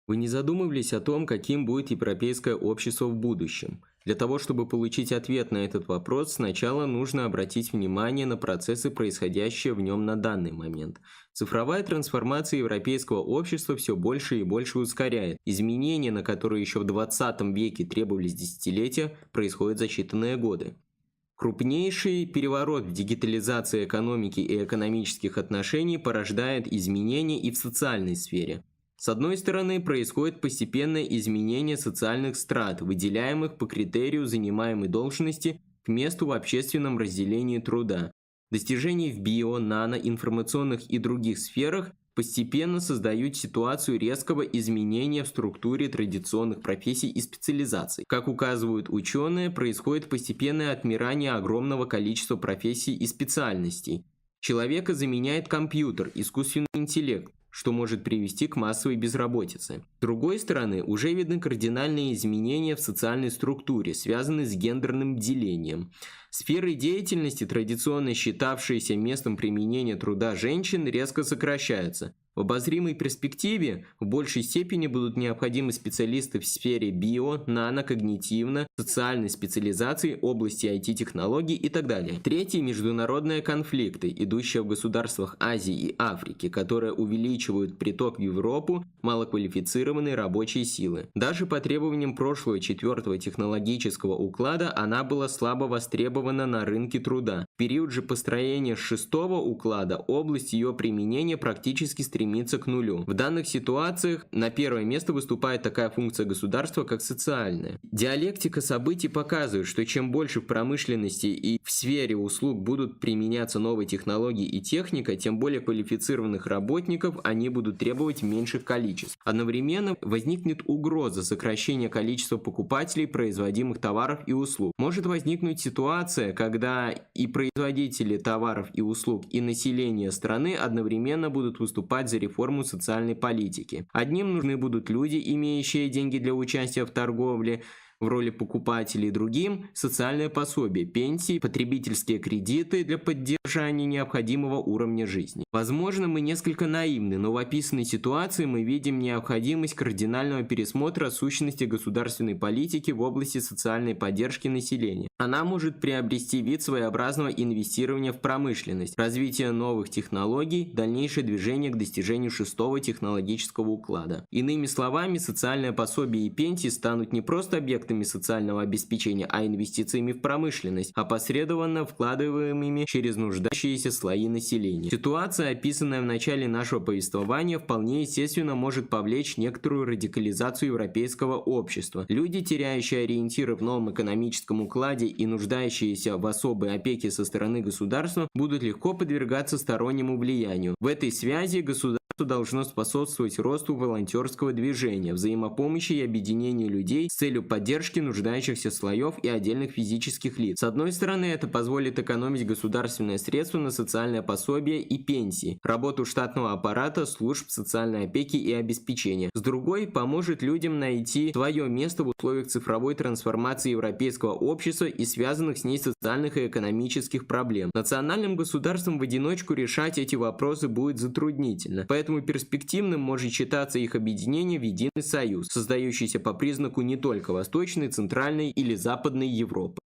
Вы не задумывались о том, каким будет европейское общество в будущем? Для того, чтобы получить ответ на этот вопрос, сначала нужно обратить внимание на процессы, происходящие в нем на данный момент. Цифровая трансформация европейского общества все больше и больше ускоряет. Изменения, на которые еще в 20 веке требовались десятилетия, происходят за считанные годы. Крупнейший переворот в дигитализации экономики и экономических отношений порождает изменения и в социальной сфере. С одной стороны, происходит постепенное изменение социальных страт, выделяемых по критерию занимаемой должности к месту в общественном разделении труда. Достижения в био, нано, информационных и других сферах постепенно создают ситуацию резкого изменения в структуре традиционных профессий и специализаций. Как указывают ученые, происходит постепенное отмирание огромного количества профессий и специальностей. Человека заменяет компьютер, искусственный интеллект, что может привести к массовой безработице. С другой стороны, уже видны кардинальные изменения в социальной структуре, связанные с гендерным делением. Сферы деятельности, традиционно считавшиеся местом применения труда женщин, резко сокращаются. В обозримой перспективе в большей степени будут необходимы специалисты в сфере био, нано, когнитивно, социальной специализации, области IT-технологий и так далее. Третье – международные конфликты, идущие в государствах Азии и Африки, которые увеличивают приток в Европу малоквалифицированной рабочей силы. Даже по требованиям прошлого четвертого технологического уклада она была слабо востребована на рынке труда. В период же построения шестого уклада область ее применения практически стремится к нулю. В данных ситуациях на первое место выступает такая функция государства, как социальная. Диалектика событий показывает, что чем больше в промышленности и в сфере услуг будут применяться новые технологии и техника, тем более квалифицированных работников они будут требовать в меньших количеств. Одновременно возникнет угроза сокращения количества покупателей производимых товаров и услуг. Может возникнуть ситуация, когда и производители товаров и услуг, и население страны одновременно будут выступать за реформу социальной политики. Одним нужны будут люди, имеющие деньги для участия в торговле, в роли покупателей, другим – социальное пособие, пенсии, потребительские кредиты для поддержания необходимого уровня жизни. Возможно, мы несколько наивны, но в описанной ситуации мы видим необходимость кардинального пересмотра сущности государственной политики в области социальной поддержки населения. Она может приобрести вид своеобразного инвестирования в промышленность, развитие новых технологий, дальнейшее движение к достижению шестого технологического уклада. Иными словами, социальное пособие и пенсии станут не просто объектами социального обеспечения, а инвестициями в промышленность, опосредованно вкладываемыми через нуждающиеся слои населения. Ситуация, описанная в начале нашего повествования, вполне естественно может повлечь некоторую радикализацию европейского общества. Люди, теряющие ориентиры в новом экономическом укладе и нуждающиеся в особой опеке со стороны государства, будут легко подвергаться стороннему влиянию. В этой связи государство должно способствовать росту волонтерского движения, взаимопомощи и объединения людей с целью поддержки нуждающихся слоев и отдельных физических лиц. С одной стороны, это позволит экономить государственные средства на социальное пособие и пенсии, работу штатного аппарата, служб социальной опеки и обеспечения. С другой, поможет людям найти свое место в условиях цифровой трансформации европейского общества и связанных с ней социальных и экономических проблем. Национальным государствам в одиночку решать эти вопросы будет затруднительно, поэтому перспективным может считаться их объединение в единый союз, создающийся по признаку не только Восточной, Центральной или Западной Европы.